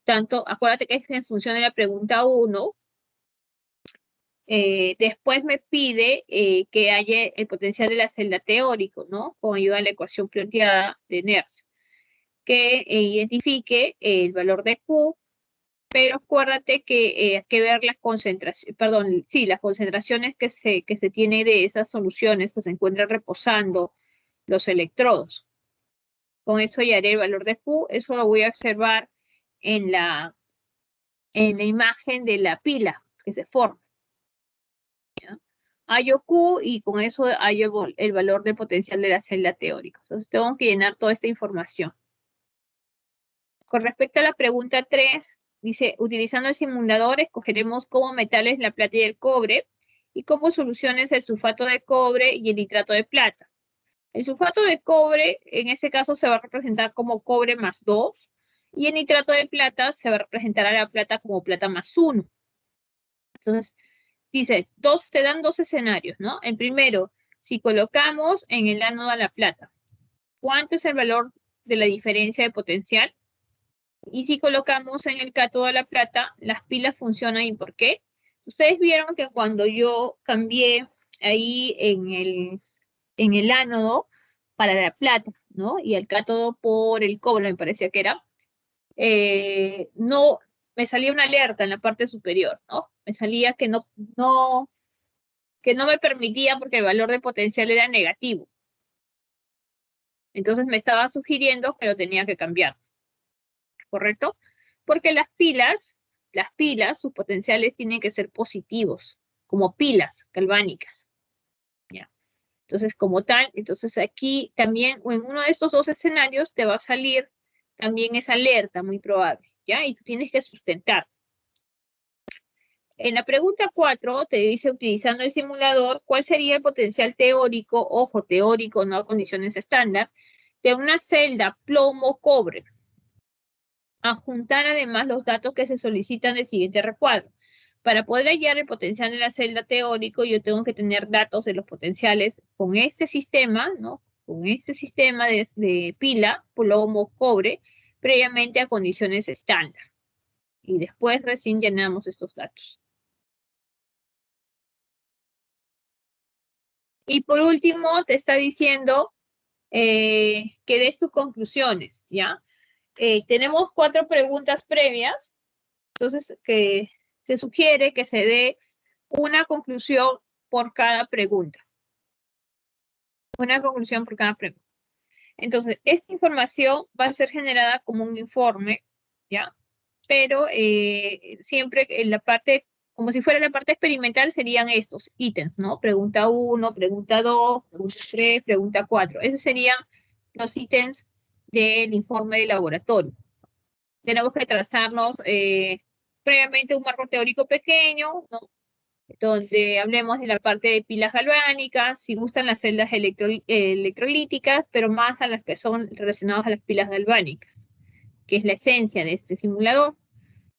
Tanto, acuérdate que es en función de la pregunta 1, después me pide que haya el potencial de la celda teórico, ¿no? Con ayuda de la ecuación planteada de Nernst, que identifique el valor de Q, pero acuérdate que hay que ver las concentraciones, perdón, sí, las concentraciones que se tiene de esas soluciones que se encuentran reposando los electrodos. Con eso ya haré el valor de Q, eso lo voy a observar en la en la imagen de la pila que se forma. ¿Ya? Hallo Q y con eso hallo el valor de potencial de la celda teórica. Entonces tengo que llenar toda esta información. Con respecto a la pregunta 3, dice, utilizando el simulador escogeremos como metales la plata y el cobre y como soluciones el sulfato de cobre y el nitrato de plata. El sulfato de cobre, en este caso, se va a representar como cobre más 2 y el nitrato de plata se va a representar a la plata como plata más 1. Entonces, dice, te dan dos escenarios, ¿no? El primero, si colocamos en el ánodo a la plata, ¿cuánto es el valor de la diferencia de potencial? Y si colocamos en el cátodo a la plata, las pilas funcionan. ¿Y por qué? Ustedes vieron que cuando yo cambié ahí en el ánodo para la plata, ¿no? Y el cátodo por el cobre, me parecía que era, no, me salía una alerta en la parte superior, ¿no? Me salía que no me permitía porque el valor de potencial era negativo. Entonces me estaba sugiriendo que lo tenía que cambiar, ¿correcto? Porque las pilas, sus potenciales tienen que ser positivos, como pilas galvánicas. ¿Ya? Entonces, como tal, entonces aquí también, o en uno de estos dos escenarios, te va a salir también esa alerta, muy probable, ¿ya? Y tú tienes que sustentar. En la pregunta 4 te dice, utilizando el simulador, ¿cuál sería el potencial teórico, ojo, teórico, no a condiciones estándar, de una celda plomo-cobre? Adjuntar además los datos que se solicitan del siguiente recuadro. Para poder hallar el potencial de la celda teórico, yo tengo que tener datos de los potenciales con este sistema, ¿no? Con este sistema de pila, plomo, cobre, previamente a condiciones estándar. Y después recién llenamos estos datos. Y por último, te está diciendo que des tus conclusiones, ¿ya? Tenemos 4 preguntas previas, entonces que se sugiere que se dé una conclusión por cada pregunta. Una conclusión por cada pregunta. Entonces, esta información va a ser generada como un informe, ¿ya? Pero siempre en la parte, como si fuera la parte experimental, serían estos ítems, ¿no? Pregunta 1, pregunta 2, pregunta 3, pregunta 4. Esos serían los ítems del informe de laboratorio. Tenemos que trazarnos previamente un marco teórico pequeño, ¿no? Donde hablemos de la parte de pilas galvánicas, si gustan las celdas electrolíticas, pero más a las que son relacionadas a las pilas galvánicas, que es la esencia de este simulador.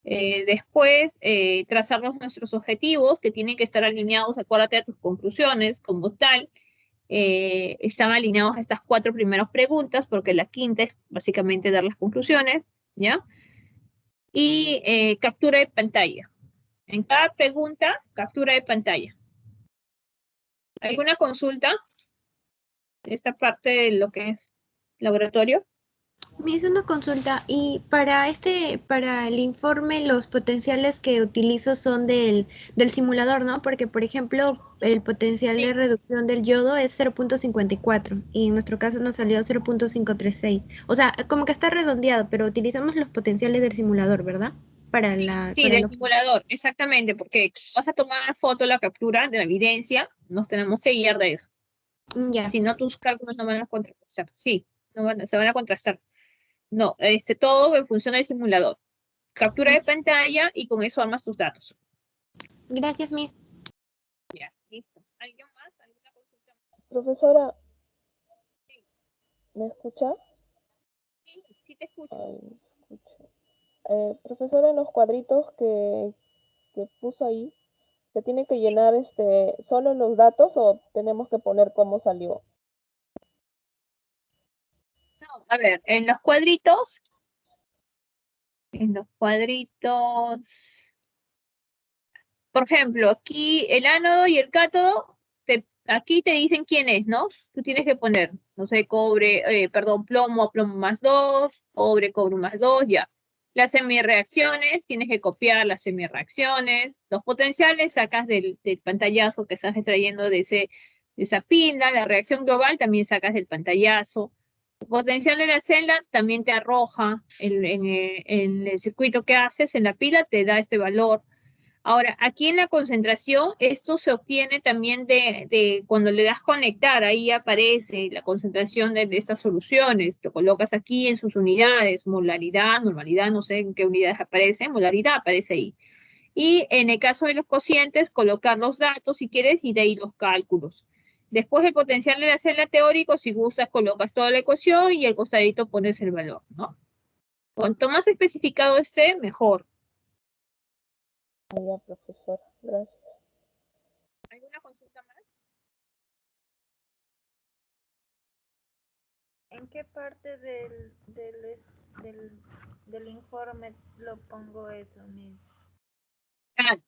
Después, trazarnos nuestros objetivos, que tienen que estar alineados, acuérdate, a tus conclusiones, como tal. Están alineados a estas 4 primeras preguntas, porque la quinta es básicamente dar las conclusiones, ¿ya? Y captura de pantalla. En cada pregunta, captura de pantalla. ¿Alguna consulta de esta parte de lo que es laboratorio? Me hizo una consulta y para el informe los potenciales que utilizo son del simulador, ¿no? Porque, por ejemplo, el potencial de reducción del yodo es 0.54 y en nuestro caso nos salió 0.536. O sea, como que está redondeado, pero utilizamos los potenciales del simulador, ¿verdad? Sí, del simulador, exactamente, porque vas a tomar la foto, la captura de la evidencia, nos tenemos que guiar de eso. Ya. Si no, tus cálculos no van a contrastar. Sí, se van a contrastar. No, todo en función del simulador. Captura de pantalla y con eso armas tus datos. Gracias, Miss. Ya, listo. ¿Alguien más? ¿Alguna consulta? Profesora, Sí. ¿me escucha? Sí te escucho. Ay, no me escucho. Profesora, en los cuadritos que puso ahí, ¿se tiene que llenar solo los datos o tenemos que poner cómo salió? No, a ver, en los cuadritos, por ejemplo, aquí el ánodo y el cátodo, aquí te dicen quién es, ¿no? Tú tienes que poner, no sé, plomo más 2, cobre más 2, ya. Las semireacciones, tienes que copiar las semireacciones. Los potenciales sacas del pantallazo que estás extrayendo de esa pila. La reacción global también sacas del pantallazo. El potencial de la celda también te arroja en el circuito que haces, en la pila te da este valor. Ahora, aquí en la concentración, esto se obtiene también de cuando le das conectar, ahí aparece la concentración de estas soluciones, te colocas aquí en sus unidades, molaridad, normalidad, no sé en qué unidades aparece, molaridad aparece ahí. Y en el caso de los cocientes, colocar los datos si quieres y de ahí los cálculos. Después el potencial de la celda teórico, si gustas, colocas toda la ecuación y al costadito pones el valor, ¿no? Cuanto más especificado esté, mejor. Ya, profesor, gracias. ¿Alguna consulta más? ¿En qué parte del informe lo pongo eso mismo?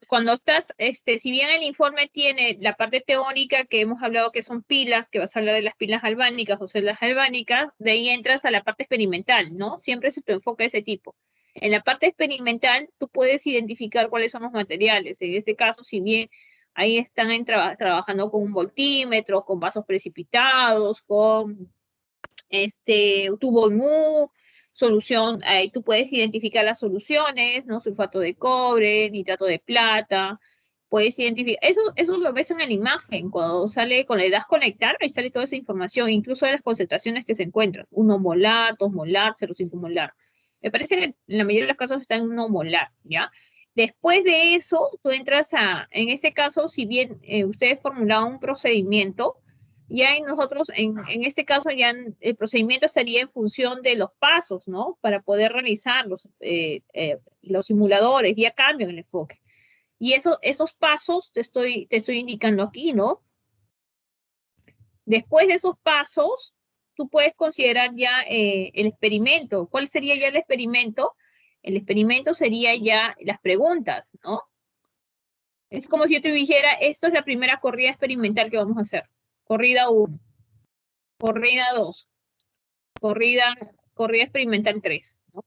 Cuando estás, si bien el informe tiene la parte teórica que hemos hablado que son pilas, que vas a hablar de las pilas galvánicas o celdas galvánicas, de ahí entras a la parte experimental, ¿no? Siempre se tu enfoque de ese tipo. En la parte experimental, tú puedes identificar cuáles son los materiales. En este caso, si bien ahí están trabajando con un voltímetro, con vasos precipitados, con tubo en U, solución, ahí tú puedes identificar las soluciones, ¿no? Sulfato de cobre, nitrato de plata, puedes identificar, eso lo ves en la imagen, cuando le das conectar, ahí sale toda esa información, incluso de las concentraciones que se encuentran, 1 molar, 2 molar, 0,5 molar. Me parece que en la mayoría de los casos está en 1 molar, ¿ya? Después de eso, tú entras en este caso, si bien ustedes formulaban un procedimiento, ya nosotros, en este caso, ya el procedimiento sería en función de los pasos, ¿no? Para poder realizar los simuladores, ya cambian el enfoque. Y esos pasos te estoy indicando aquí, ¿no? Después de esos pasos, tú puedes considerar ya el experimento. ¿Cuál sería ya el experimento? El experimento sería ya las preguntas, ¿no? Es como si yo te dijera, esto es la primera corrida experimental que vamos a hacer. Corrida 1. Corrida 2, corrida experimental 3, ¿no?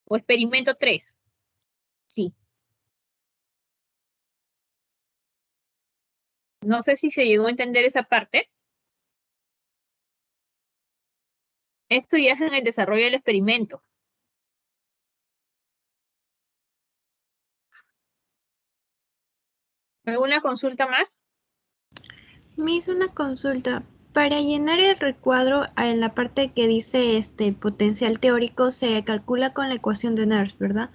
O experimento 3, sí. No sé si se llegó a entender esa parte. Esto ya es en el desarrollo del experimento. ¿Alguna consulta más? Me hizo una consulta. Para llenar el recuadro, en la parte que dice potencial teórico, se calcula con la ecuación de Nernst, ¿verdad?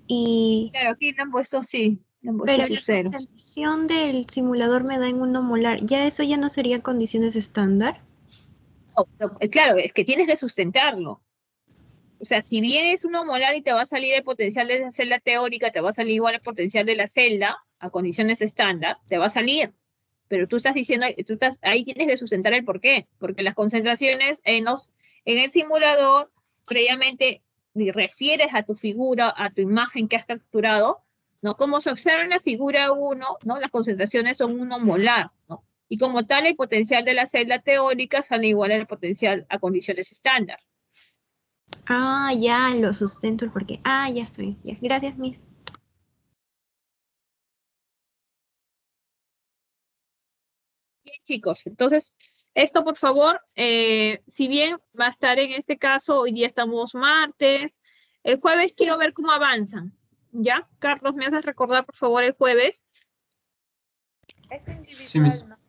Claro, aquí le han puesto, sí, le han puesto Pero sus la ceros. concentración del simulador me da en 1 molar. ¿Ya eso ya no serían condiciones estándar? No, claro, es que tienes que sustentarlo. O sea, si bien es 1 molar y te va a salir el potencial de la celda teórica, te va a salir igual el potencial de la celda a condiciones estándar, te va a salir. Pero tú estás diciendo, ahí tienes que sustentar el por qué, porque las concentraciones en el simulador previamente refieres a tu figura, a tu imagen que has capturado, ¿no? Como se observa en la figura 1, ¿no? Las concentraciones son 1 molar, ¿no? Y como tal, el potencial de la celda teórica sale igual al potencial a condiciones estándar. Ah, ya lo sustento el porqué. Ah, ya estoy. Ya. Gracias, Miss. Bien, chicos, entonces, esto por favor, si bien va a estar en este caso, hoy día estamos martes, el jueves quiero ver cómo avanzan, ¿ya? Carlos, ¿me haces recordar por favor el jueves? Es Sí, Miss. individual, ¿no?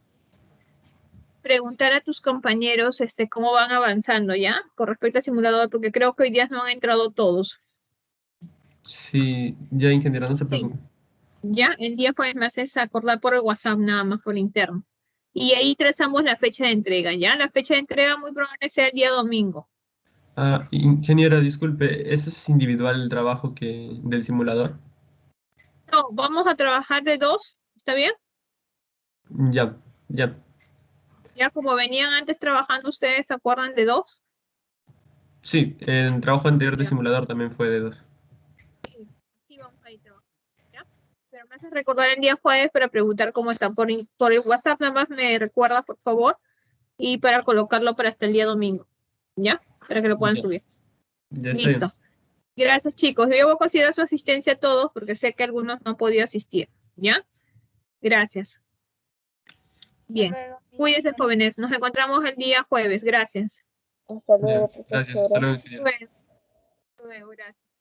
Preguntar a tus compañeros cómo van avanzando, ¿ya? Con respecto al simulador, porque creo que hoy día no han entrado todos. Sí, ya ingeniera, no se Sí. preocupe. Ya, el día jueves me haces acordar por el WhatsApp nada más por interno. Y ahí trazamos la fecha de entrega, ¿ya? La fecha de entrega muy probablemente sea el día domingo. Ah, ingeniera, disculpe, ¿ese es individual el trabajo del simulador? No, vamos a trabajar de 2, ¿está bien? Ya, ya. Ya como venían antes trabajando ustedes, ¿se acuerdan de 2? Sí, el trabajo anterior de Ya. simulador también fue de 2. Sí, vamos a ir trabajando, ¿ya? Pero me haces recordar el día jueves para preguntar cómo están por el WhatsApp, nada más me recuerdas, por favor, y para colocarlo para hasta el día domingo, ¿ya? Para que lo puedan Ya, subir. ya está bien. Listo. Gracias, chicos. Yo voy a considerar su asistencia a todos porque sé que algunos no han podido asistir, ¿ya? Gracias. Bien. Hasta luego. Cuídense, jóvenes. Nos encontramos el día jueves. Gracias. Hasta Ya, luego, gracias, hasta profesora. luego, ingeniero. Bueno, luego, gracias.